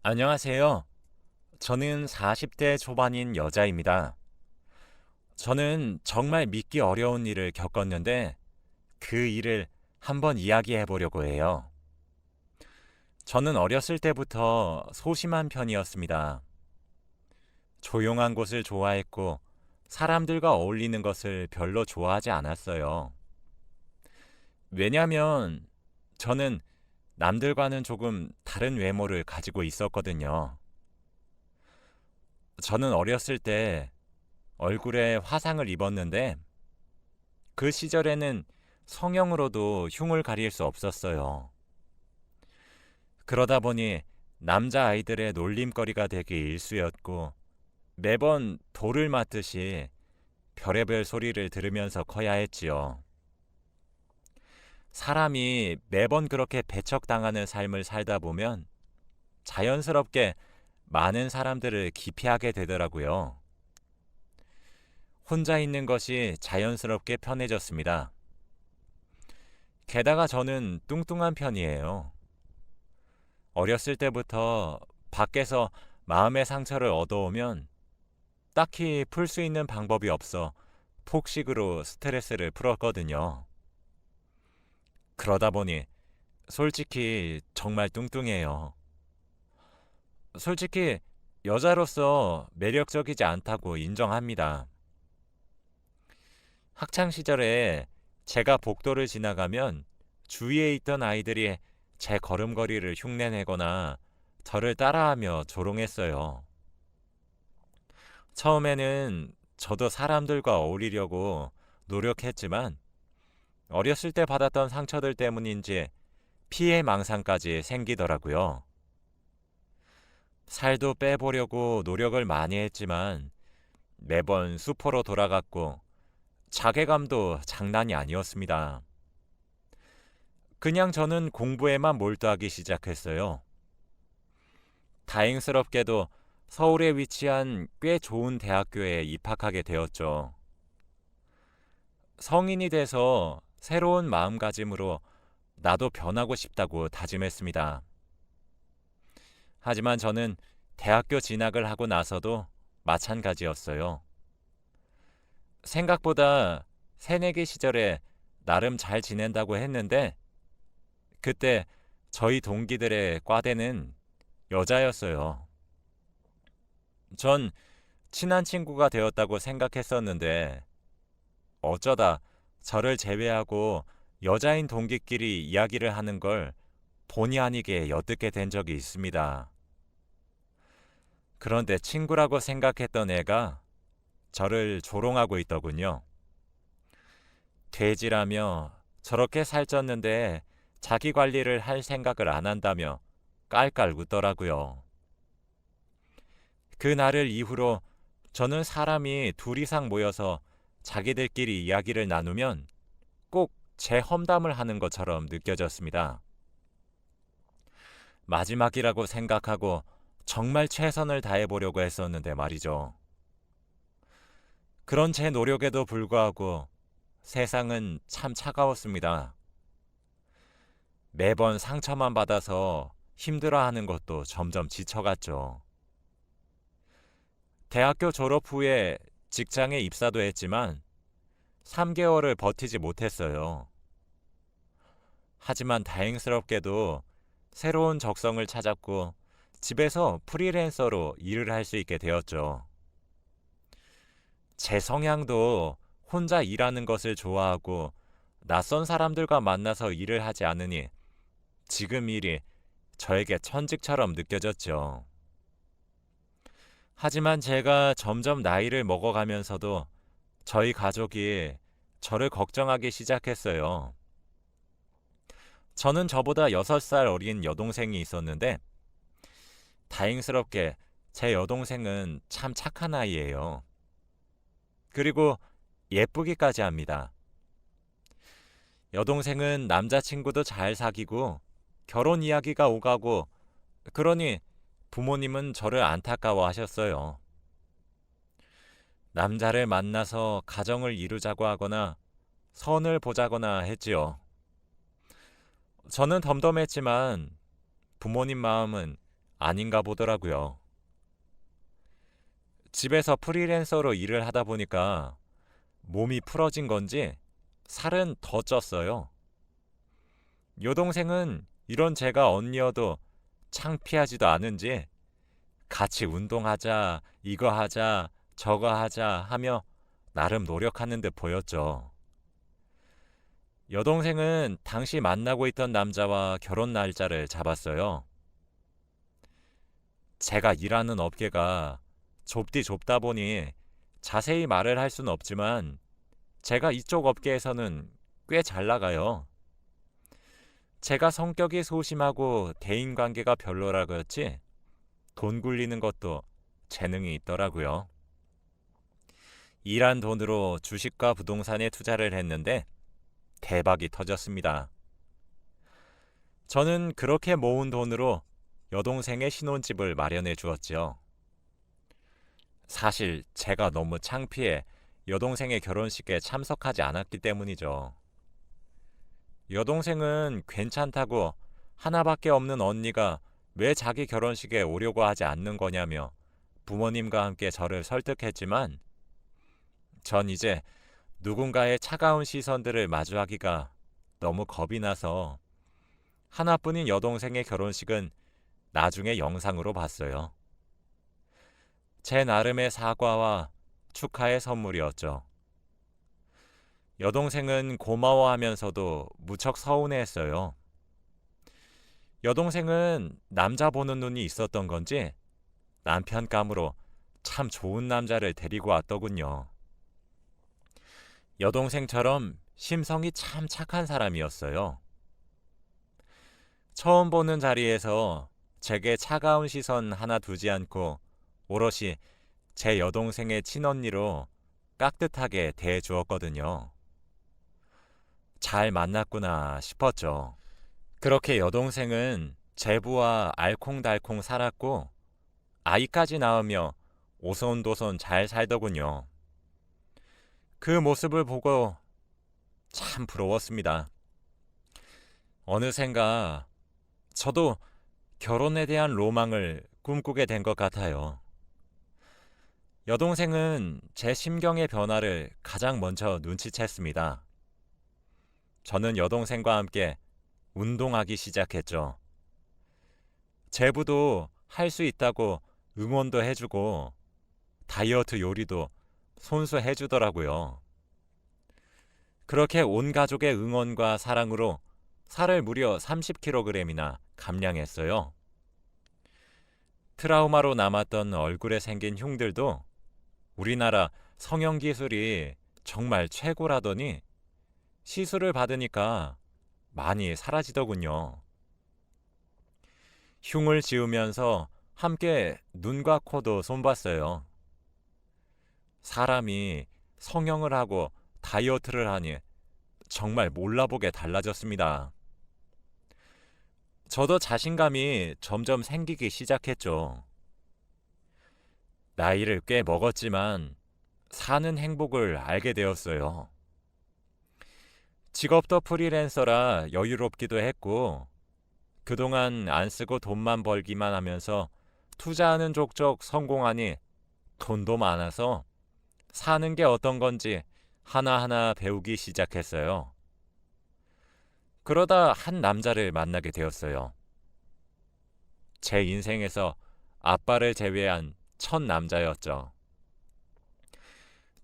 안녕하세요. 저는 40대 초반인 여자입니다. 저는 정말 믿기 어려운 일을 겪었는데 그 일을 한번 이야기해 보려고 해요. 저는 어렸을 때부터 소심한 편이었습니다. 조용한 곳을 좋아했고 사람들과 어울리는 것을 별로 좋아하지 않았어요. 왜냐하면 저는 남들과는 조금 다른 외모를 가지고 있었거든요. 저는 어렸을 때 얼굴에 화상을 입었는데 그 시절에는 성형으로도 흉을 가릴 수 없었어요. 그러다 보니 남자 아이들의 놀림거리가 되기 일쑤였고 매번 돌을 맞듯이 별의별 소리를 들으면서 커야 했지요. 사람이 매번 그렇게 배척당하는 삶을 살다 보면 자연스럽게 많은 사람들을 기피하게 되더라고요. 혼자 있는 것이 자연스럽게 편해졌습니다. 게다가 저는 뚱뚱한 편이에요. 어렸을 때부터 밖에서 마음의 상처를 얻어오면 딱히 풀 수 있는 방법이 없어 폭식으로 스트레스를 풀었거든요. 그러다 보니 솔직히 정말 뚱뚱해요. 솔직히 여자로서 매력적이지 않다고 인정합니다. 학창 시절에 제가 복도를 지나가면 주위에 있던 아이들이 제 걸음걸이를 흉내내거나 저를 따라하며 조롱했어요. 처음에는 저도 사람들과 어울리려고 노력했지만 어렸을 때 받았던 상처들 때문인지 피해 망상까지 생기더라고요. 살도 빼보려고 노력을 많이 했지만 매번 수포로 돌아갔고 자괴감도 장난이 아니었습니다. 그냥 저는 공부에만 몰두하기 시작했어요. 다행스럽게도 서울에 위치한 꽤 좋은 대학교에 입학하게 되었죠. 성인이 돼서 새로운 마음가짐으로 나도 변하고 싶다고 다짐했습니다. 하지만 저는 대학교 진학을 하고 나서도 마찬가지였어요. 생각보다 새내기 시절에 나름 잘 지낸다고 했는데 그때 저희 동기들의 과대는 여자였어요. 전 친한 친구가 되었다고 생각했었는데 어쩌다 저를 제외하고 여자인 동기끼리 이야기를 하는 걸 본의 아니게 엿듣게 된 적이 있습니다. 그런데 친구라고 생각했던 애가 저를 조롱하고 있더군요. 돼지라며 저렇게 살쪘는데 자기 관리를 할 생각을 안 한다며 깔깔 웃더라고요. 그 날을 이후로 저는 사람이 둘 이상 모여서 자기들끼리 이야기를 나누면 꼭 제 험담을 하는 것처럼 느껴졌습니다. 마지막이라고 생각하고 정말 최선을 다해보려고 했었는데 말이죠. 그런 제 노력에도 불구하고 세상은 참 차가웠습니다. 매번 상처만 받아서 힘들어하는 것도 점점 지쳐갔죠. 대학교 졸업 후에 직장에 입사도 했지만 3개월을 버티지 못했어요. 하지만 다행스럽게도 새로운 적성을 찾았고 집에서 프리랜서로 일을 할 수 있게 되었죠. 제 성향도 혼자 일하는 것을 좋아하고 낯선 사람들과 만나서 일을 하지 않으니 지금 일이 저에게 천직처럼 느껴졌죠. 하지만 제가 점점 나이를 먹어가면서도 저희 가족이 저를 걱정하기 시작했어요. 저는 저보다 6살 어린 여동생이 있었는데 다행스럽게 제 여동생은 참 착한 아이예요. 그리고 예쁘기까지 합니다. 여동생은 남자친구도 잘 사귀고 결혼 이야기가 오가고 그러니 부모님은 저를 안타까워 하셨어요. 남자를 만나서 가정을 이루자고 하거나 선을 보자거나 했지요. 저는 덤덤했지만 부모님 마음은 아닌가 보더라고요. 집에서 프리랜서로 일을 하다 보니까 몸이 풀어진 건지 살은 더 쪘어요. 여동생은 이런 제가 언니여도 창피하지도 않은지 같이 운동하자, 이거 하자, 저거 하자 하며 나름 노력하는 듯 보였죠. 여동생은 당시 만나고 있던 남자와 결혼 날짜를 잡았어요. 제가 일하는 업계가 좁디 좁다 보니 자세히 말을 할 수는 없지만 제가 이쪽 업계에서는 꽤 잘 나가요. 제가 성격이 소심하고 대인관계가 별로라 그렇지 돈 굴리는 것도 재능이 있더라고요. 일한 돈으로 주식과 부동산에 투자를 했는데 대박이 터졌습니다. 저는 그렇게 모은 돈으로 여동생의 신혼집을 마련해 주었지요. 사실 제가 너무 창피해 여동생의 결혼식에 참석하지 않았기 때문이죠. 여동생은 괜찮다고 하나밖에 없는 언니가 왜 자기 결혼식에 오려고 하지 않는 거냐며 부모님과 함께 저를 설득했지만 전 이제 누군가의 차가운 시선들을 마주하기가 너무 겁이 나서 하나뿐인 여동생의 결혼식은 나중에 영상으로 봤어요. 제 나름의 사과와 축하의 선물이었죠. 여동생은 고마워하면서도 무척 서운해했어요. 여동생은 남자 보는 눈이 있었던 건지 남편 감으로 참 좋은 남자를 데리고 왔더군요. 여동생처럼 심성이 참 착한 사람이었어요. 처음 보는 자리에서 제게 차가운 시선 하나 두지 않고 오롯이 제 여동생의 친언니로 깍듯하게 대해주었거든요. 잘 만났구나 싶었죠. 그렇게 여동생은 제부와 알콩달콩 살았고 아이까지 낳으며 오손도손 잘 살더군요. 그 모습을 보고 참 부러웠습니다. 어느샌가 저도 결혼에 대한 로망을 꿈꾸게 된 것 같아요. 여동생은 제 심경의 변화를 가장 먼저 눈치챘습니다. 저는 여동생과 함께 운동하기 시작했죠. 제부도 할 수 있다고 응원도 해주고 다이어트 요리도 손수 해주더라고요. 그렇게 온 가족의 응원과 사랑으로 살을 무려 30kg이나 감량했어요. 트라우마로 남았던 얼굴에 생긴 흉들도 우리나라 성형 기술이 정말 최고라더니 시술을 받으니까 많이 사라지더군요. 흉을 지우면서 함께 눈과 코도 손봤어요. 사람이 성형을 하고 다이어트를 하니 정말 몰라보게 달라졌습니다. 저도 자신감이 점점 생기기 시작했죠. 나이를 꽤 먹었지만 사는 행복을 알게 되었어요. 직업도 프리랜서라 여유롭기도 했고 그동안 안 쓰고 돈만 벌기만 하면서 투자하는 족족 성공하니 돈도 많아서 사는 게 어떤 건지 하나하나 배우기 시작했어요. 그러다 한 남자를 만나게 되었어요. 제 인생에서 아빠를 제외한 첫 남자였죠.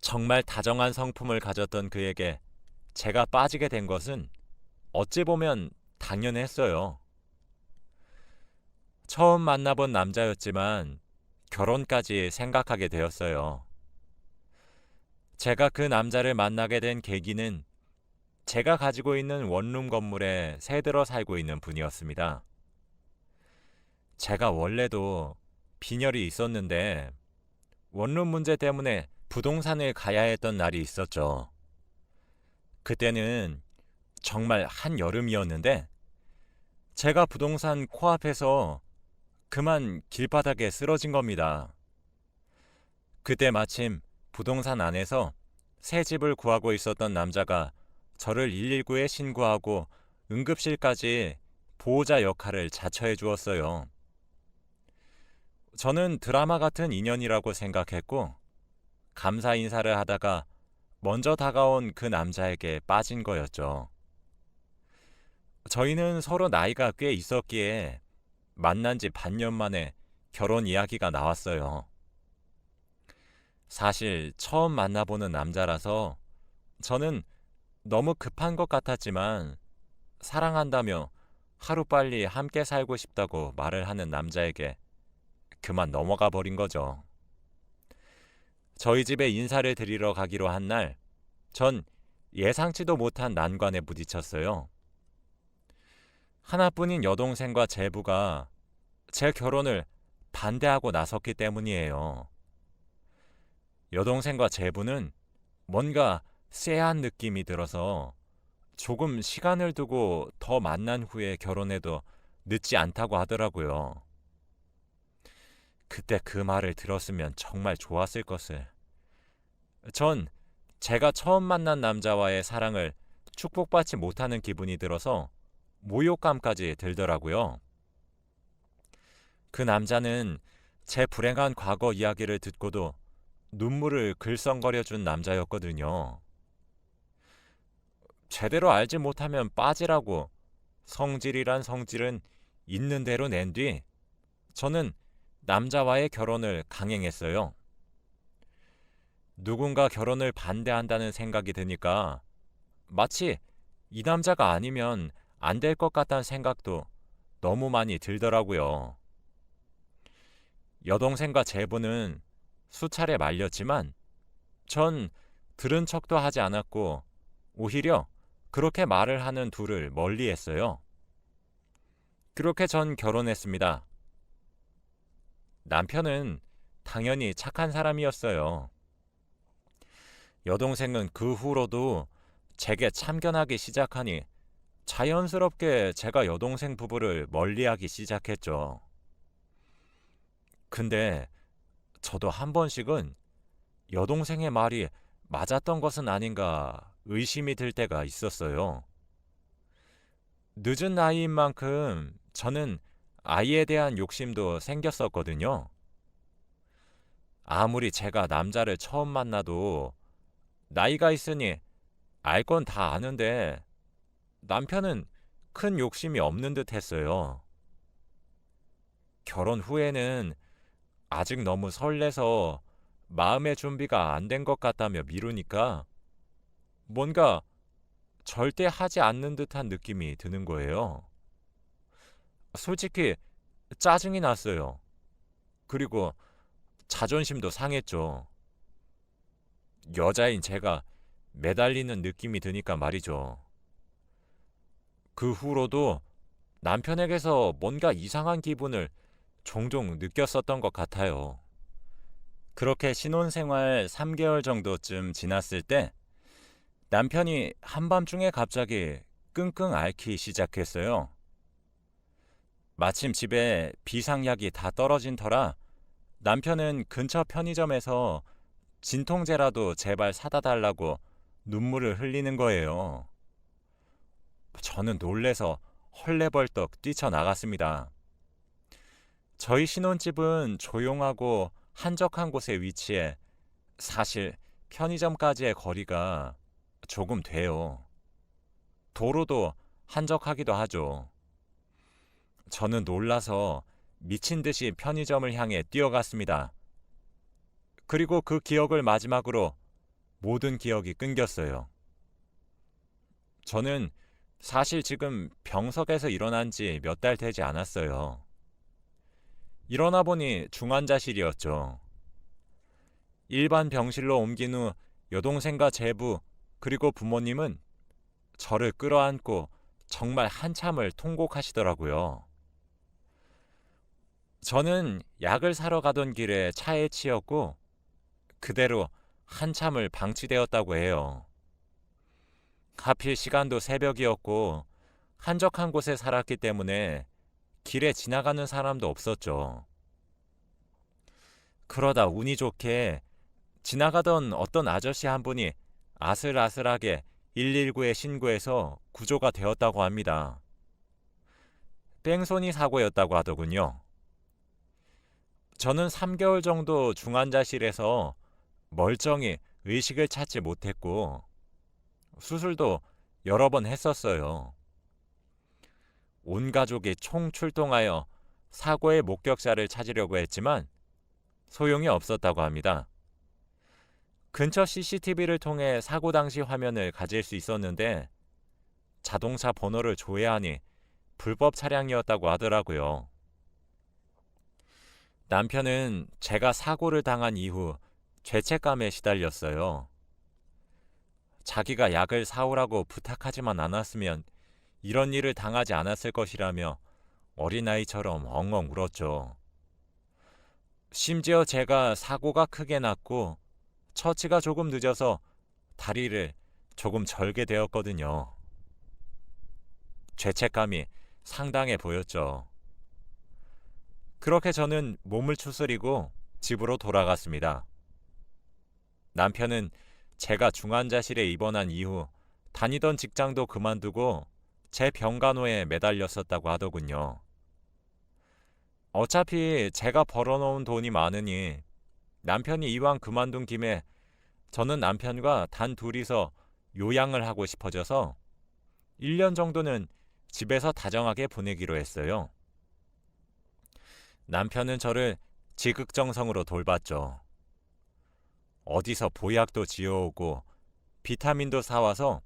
정말 다정한 성품을 가졌던 그에게 제가 빠지게 된 것은 어찌 보면 당연했어요. 처음 만나본 남자였지만 결혼까지 생각하게 되었어요. 제가 그 남자를 만나게 된 계기는 제가 가지고 있는 원룸 건물에 새들어 살고 있는 분이었습니다. 제가 원래도 빈혈이 있었는데 원룸 문제 때문에 부동산을 가야 했던 날이 있었죠. 그때는 정말 한여름이었는데 제가 부동산 코앞에서 그만 길바닥에 쓰러진 겁니다. 그때 마침 부동산 안에서 새 집을 구하고 있었던 남자가 저를 119에 신고하고 응급실까지 보호자 역할을 자처해 주었어요. 저는 드라마 같은 인연이라고 생각했고 감사 인사를 하다가 먼저 다가온 그 남자에게 빠진 거였죠. 저희는 서로 나이가 꽤 있었기에 만난 지 반년 만에 결혼 이야기가 나왔어요. 사실 처음 만나보는 남자라서 저는 너무 급한 것 같았지만 사랑한다며 하루빨리 함께 살고 싶다고 말을 하는 남자에게 그만 넘어가 버린 거죠. 저희 집에 인사를 드리러 가기로 한 날, 전 예상치도 못한 난관에 부딪혔어요. 하나뿐인 여동생과 제부가 제 결혼을 반대하고 나섰기 때문이에요. 여동생과 제부는 뭔가 쎄한 느낌이 들어서 조금 시간을 두고 더 만난 후에 결혼해도 늦지 않다고 하더라고요. 그때 그 말을 들었으면 정말 좋았을 것을. 전 제가 처음 만난 남자와의 사랑을 축복받지 못하는 기분이 들어서 모욕감까지 들더라고요. 그 남자는 제 불행한 과거 이야기를 듣고도 눈물을 글썽거려준 남자였거든요. 제대로 알지 못하면 빠지라고 성질이란 성질은 있는 대로 낸 뒤 저는 남자와의 결혼을 강행했어요. 누군가 결혼을 반대한다는 생각이 드니까 마치 이 남자가 아니면 안 될 것 같다는 생각도 너무 많이 들더라고요. 여동생과 제부는 수차례 말렸지만 전 들은 척도 하지 않았고 오히려 그렇게 말을 하는 둘을 멀리했어요. 그렇게 전 결혼했습니다. 남편은 당연히 착한 사람이었어요. 여동생은 그 후로도 제게 참견하기 시작하니 자연스럽게 제가 여동생 부부를 멀리하기 시작했죠. 근데 저도 한 번씩은 여동생의 말이 맞았던 것은 아닌가 의심이 들 때가 있었어요. 늦은 나이인 만큼 저는 아이에 대한 욕심도 생겼었거든요. 아무리 제가 남자를 처음 만나도 나이가 있으니 알 건 다 아는데 남편은 큰 욕심이 없는 듯 했어요. 결혼 후에는 아직 너무 설레서 마음의 준비가 안 된 것 같다며 미루니까 뭔가 절대 하지 않는 듯한 느낌이 드는 거예요. 솔직히 짜증이 났어요. 그리고 자존심도 상했죠. 여자인 제가 매달리는 느낌이 드니까 말이죠. 그 후로도 남편에게서 뭔가 이상한 기분을 종종 느꼈었던 것 같아요. 그렇게 신혼생활 3개월 정도쯤 지났을 때 남편이 한밤중에 갑자기 끙끙 앓기 시작했어요. 마침 집에 비상약이 다 떨어진 터라 남편은 근처 편의점에서 진통제라도 제발 사다 달라고 눈물을 흘리는 거예요. 저는 놀래서 헐레벌떡 뛰쳐나갔습니다. 저희 신혼집은 조용하고 한적한 곳에 위치해 사실 편의점까지의 거리가 조금 돼요. 도로도 한적하기도 하죠. 저는 놀라서 미친 듯이 편의점을 향해 뛰어갔습니다. 그리고 그 기억을 마지막으로 모든 기억이 끊겼어요. 저는 사실 지금 병석에서 일어난 지 몇 달 되지 않았어요. 일어나 보니 중환자실이었죠. 일반 병실로 옮긴 후 여동생과 제부 그리고 부모님은 저를 끌어안고 정말 한참을 통곡하시더라고요. 저는 약을 사러 가던 길에 차에 치였고 그대로 한참을 방치되었다고 해요. 하필 시간도 새벽이었고 한적한 곳에 살았기 때문에 길에 지나가는 사람도 없었죠. 그러다 운이 좋게 지나가던 어떤 아저씨 한 분이 아슬아슬하게 119에 신고해서 구조가 되었다고 합니다. 뺑소니 사고였다고 하더군요. 저는 3개월 정도 중환자실에서 멀쩡히 의식을 찾지 못했고 수술도 여러 번 했었어요. 온 가족이 총출동하여 사고의 목격자를 찾으려고 했지만 소용이 없었다고 합니다. 근처 CCTV를 통해 사고 당시 화면을 가질 수 있었는데 자동차 번호를 조회하니 불법 차량이었다고 하더라고요. 남편은 제가 사고를 당한 이후 죄책감에 시달렸어요. 자기가 약을 사오라고 부탁하지만 않았으면 이런 일을 당하지 않았을 것이라며 어린아이처럼 엉엉 울었죠. 심지어 제가 사고가 크게 났고 처치가 조금 늦어서 다리를 조금 절게 되었거든요. 죄책감이 상당해 보였죠. 그렇게 저는 몸을 추스리고 집으로 돌아갔습니다. 남편은 제가 중환자실에 입원한 이후 다니던 직장도 그만두고 제 병간호에 매달렸었다고 하더군요. 어차피 제가 벌어놓은 돈이 많으니 남편이 이왕 그만둔 김에 저는 남편과 단 둘이서 요양을 하고 싶어져서 1년 정도는 집에서 다정하게 보내기로 했어요. 남편은 저를 지극정성으로 돌봤죠. 어디서 보약도 지어오고 비타민도 사와서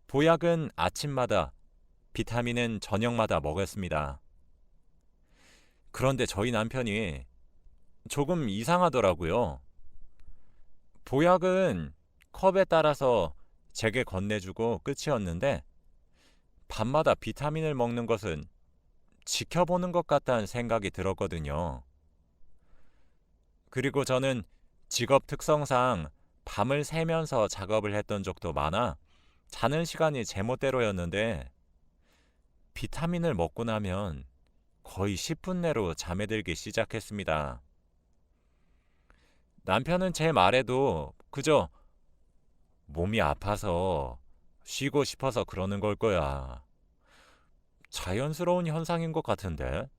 보약은 아침마다, 비타민은 저녁마다 먹었습니다. 그런데 저희 남편이 조금 이상하더라고요. 보약은 컵에 따라서 제게 건네주고 끝이었는데 밤마다 비타민을 먹는 것은 지켜보는 것 같다는 생각이 들었거든요. 그리고 저는 직업 특성상 밤을 새면서 작업을 했던 적도 많아 자는 시간이 제멋대로였는데 비타민을 먹고 나면 거의 10분 내로 잠에 들기 시작했습니다. 남편은 제 말에도 그저 몸이 아파서 쉬고 싶어서 그러는 걸 거야. 자연스러운 현상인 것 같은데?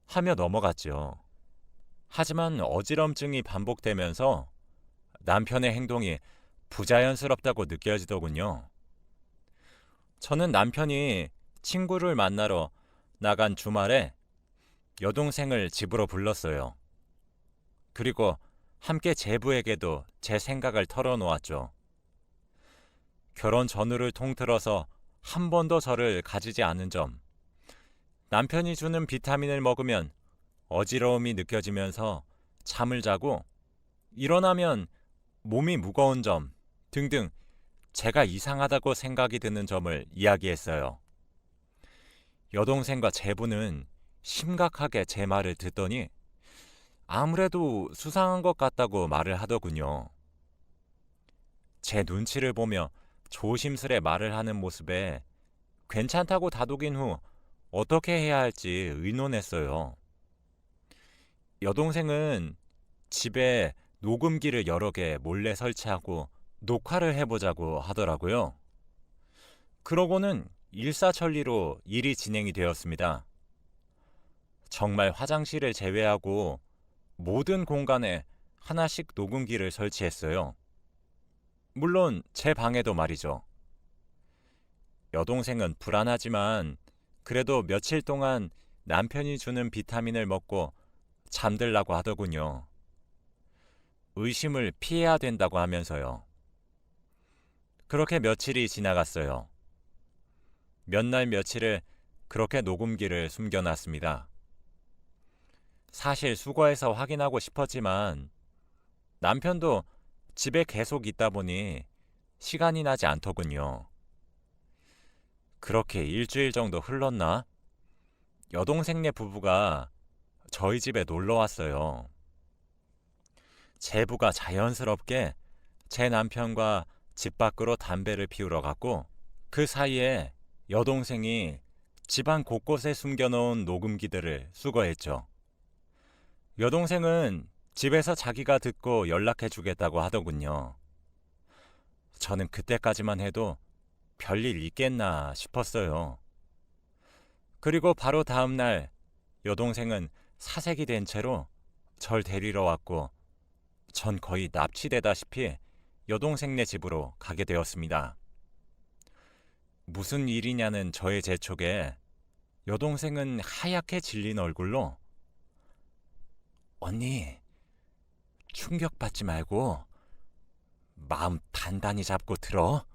하며 넘어갔죠. 하지만 어지럼증이 반복되면서 남편의 행동이 부자연스럽다고 느껴지더군요. 저는 남편이 친구를 만나러 나간 주말에 여동생을 집으로 불렀어요. 그리고 함께 제부에게도 제 생각을 털어놓았죠. 결혼 전후를 통틀어서 한 번도 저를 가지지 않은 점, 남편이 주는 비타민을 먹으면 어지러움이 느껴지면서 잠을 자고 일어나면 몸이 무거운 점 등등 제가 이상하다고 생각이 드는 점을 이야기했어요. 여동생과 제부는 심각하게 제 말을 듣더니 아무래도 수상한 것 같다고 말을 하더군요. 제 눈치를 보며 조심스레 말을 하는 모습에 괜찮다고 다독인 후 어떻게 해야 할지 의논했어요. 여동생은 집에 녹음기를 여러 개 몰래 설치하고 녹화를 해보자고 하더라고요. 그러고는 일사천리로 일이 진행이 되었습니다. 정말 화장실을 제외하고 모든 공간에 하나씩 녹음기를 설치했어요. 물론 제 방에도 말이죠. 여동생은 불안하지만 그래도 며칠 동안 남편이 주는 비타민을 먹고 잠들라고 하더군요. 의심을 피해야 된다고 하면서요. 그렇게 며칠이 지나갔어요. 몇 날 며칠을 그렇게 녹음기를 숨겨놨습니다. 사실 수거해서 확인하고 싶었지만 남편도 집에 계속 있다 보니 시간이 나지 않더군요. 그렇게 일주일 정도 흘렀나? 여동생네 부부가 저희 집에 놀러 왔어요. 제부가 자연스럽게 제 남편과 집 밖으로 담배를 피우러 갔고 그 사이에 여동생이 집안 곳곳에 숨겨놓은 녹음기들을 수거했죠. 여동생은 집에서 자기가 듣고 연락해 주겠다고 하더군요. 저는 그때까지만 해도 별일 있겠나 싶었어요. 그리고 바로 다음 날 여동생은 사색이 된 채로 절 데리러 왔고 전 거의 납치되다시피 여동생네 집으로 가게 되었습니다. 무슨 일이냐는 저의 재촉에 여동생은 하얗게 질린 얼굴로 언니, 충격받지 말고 마음 단단히 잡고 들어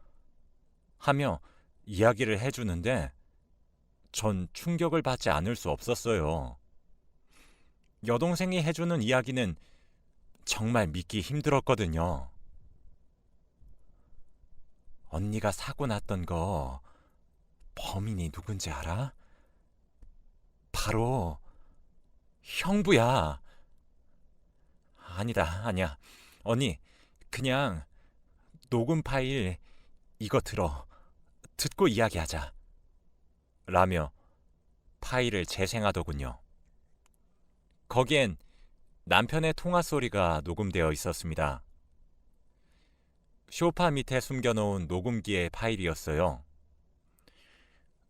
하며 이야기를 해주는데 전 충격을 받지 않을 수 없었어요. 여동생이 해주는 이야기는 정말 믿기 힘들었거든요. 언니가 사고 났던 거 범인이 누군지 알아? 바로 형부야. 아니야. 언니, 그냥 녹음 파일 이거 들어. 듣고 이야기하자. 라며 파일을 재생하더군요. 거기엔 남편의 통화 소리가 녹음되어 있었습니다. 소파 밑에 숨겨놓은 녹음기의 파일이었어요.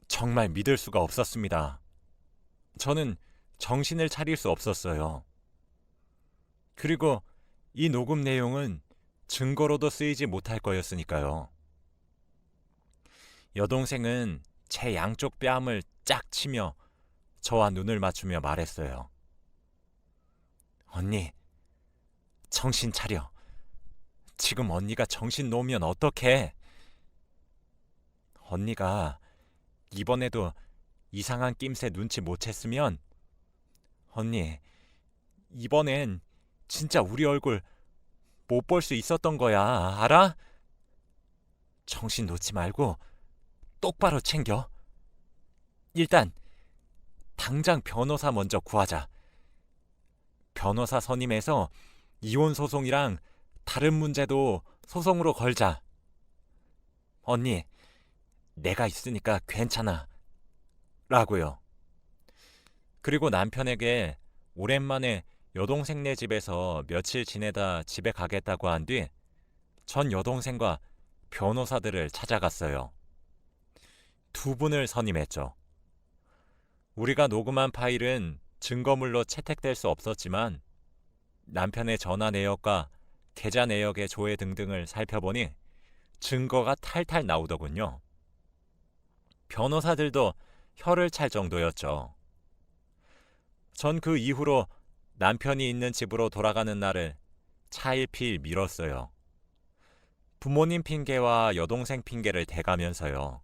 정말 믿을 수가 없었습니다. 저는 정신을 차릴 수 없었어요. 그리고 이 녹음 내용은 증거로도 쓰이지 못할 거였으니까요. 여동생은 제 양쪽 뺨을 짝 치며 저와 눈을 맞추며 말했어요. 언니, 정신 차려. 지금 언니가 정신 놓으면 어떡해? 언니가 이번에도 이상한 낌새 눈치 못 챘으면 언니, 이번엔 진짜 우리 얼굴 못 볼 수 있었던 거야. 알아? 정신 놓지 말고 똑바로 챙겨. 일단 당장 변호사 먼저 구하자. 변호사 선임해서 이혼 소송이랑 다른 문제도 소송으로 걸자. 언니, 내가 있으니까 괜찮아. 라고요. 그리고 남편에게 오랜만에 여동생네 집에서 며칠 지내다 집에 가겠다고 한 뒤 전 여동생과 변호사들을 찾아갔어요. 두 분을 선임했죠. 우리가 녹음한 파일은 증거물로 채택될 수 없었지만 남편의 전화 내역과 계좌 내역의 조회 등등을 살펴보니 증거가 탈탈 나오더군요. 변호사들도 혀를 찰 정도였죠. 전 그 이후로 남편이 있는 집으로 돌아가는 날을 차일피일 미뤘어요. 부모님 핑계와 여동생 핑계를 대가면서요.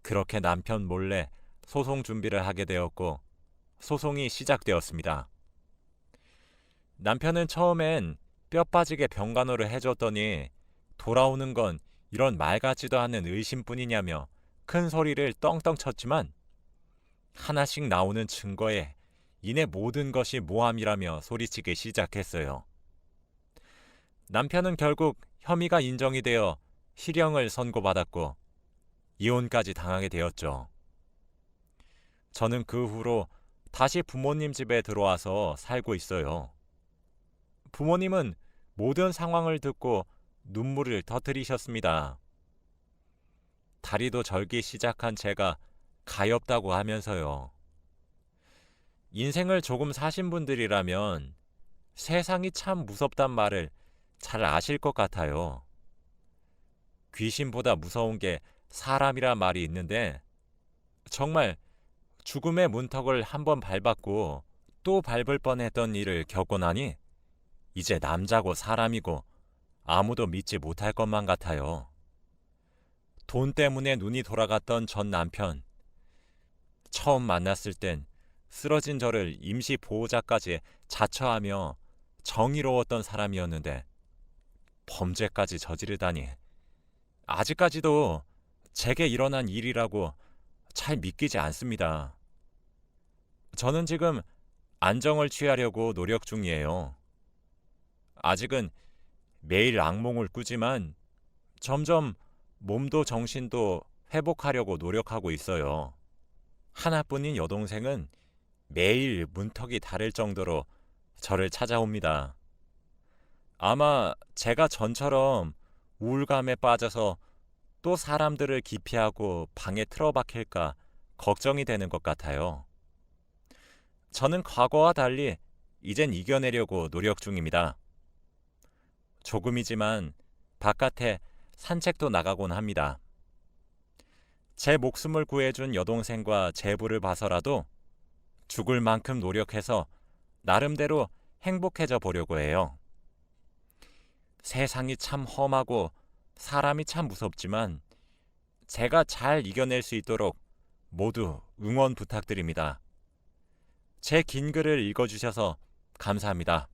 그렇게 남편 몰래 소송 준비를 하게 되었고 소송이 시작되었습니다. 남편은 처음엔 뼈 빠지게 병간호를 해줬더니 돌아오는 건 이런 말 같지도 않은 의심뿐이냐며 큰 소리를 떵떵 쳤지만 하나씩 나오는 증거에 이내 모든 것이 모함이라며 소리치기 시작했어요. 남편은 결국 혐의가 인정이 되어 실형을 선고받았고 이혼까지 당하게 되었죠. 저는 그 후로 다시 부모님 집에 들어와서 살고 있어요. 부모님은 모든 상황을 듣고 눈물을 터뜨리셨습니다. 다리도 절기 시작한 제가 가엾다고 하면서요. 인생을 조금 사신 분들이라면 세상이 참 무섭단 말을 잘 아실 것 같아요. 귀신보다 무서운 게 사람이란 말이 있는데 정말 죽음의 문턱을 한번 밟았고 또 밟을 뻔했던 일을 겪고 나니 이제 남자고 사람이고 아무도 믿지 못할 것만 같아요. 돈 때문에 눈이 돌아갔던 전 남편. 처음 만났을 땐 쓰러진 저를 임시 보호자까지 자처하며 정의로웠던 사람이었는데 범죄까지 저지르다니 아직까지도 제게 일어난 일이라고 잘 믿기지 않습니다. 저는 지금 안정을 취하려고 노력 중이에요. 아직은 매일 악몽을 꾸지만 점점 몸도 정신도 회복하려고 노력하고 있어요. 하나뿐인 여동생은 매일 문턱이 다를 정도로 저를 찾아옵니다. 아마 제가 전처럼 우울감에 빠져서 또 사람들을 기피하고 방에 틀어박힐까 걱정이 되는 것 같아요. 저는 과거와 달리 이젠 이겨내려고 노력 중입니다. 조금이지만 바깥에 산책도 나가곤 합니다. 제 목숨을 구해준 여동생과 제부를 봐서라도 죽을 만큼 노력해서 나름대로 행복해져 보려고 해요. 세상이 참 험하고 사람이 참 무섭지만 제가 잘 이겨낼 수 있도록 모두 응원 부탁드립니다. 제 긴 글을 읽어주셔서 감사합니다.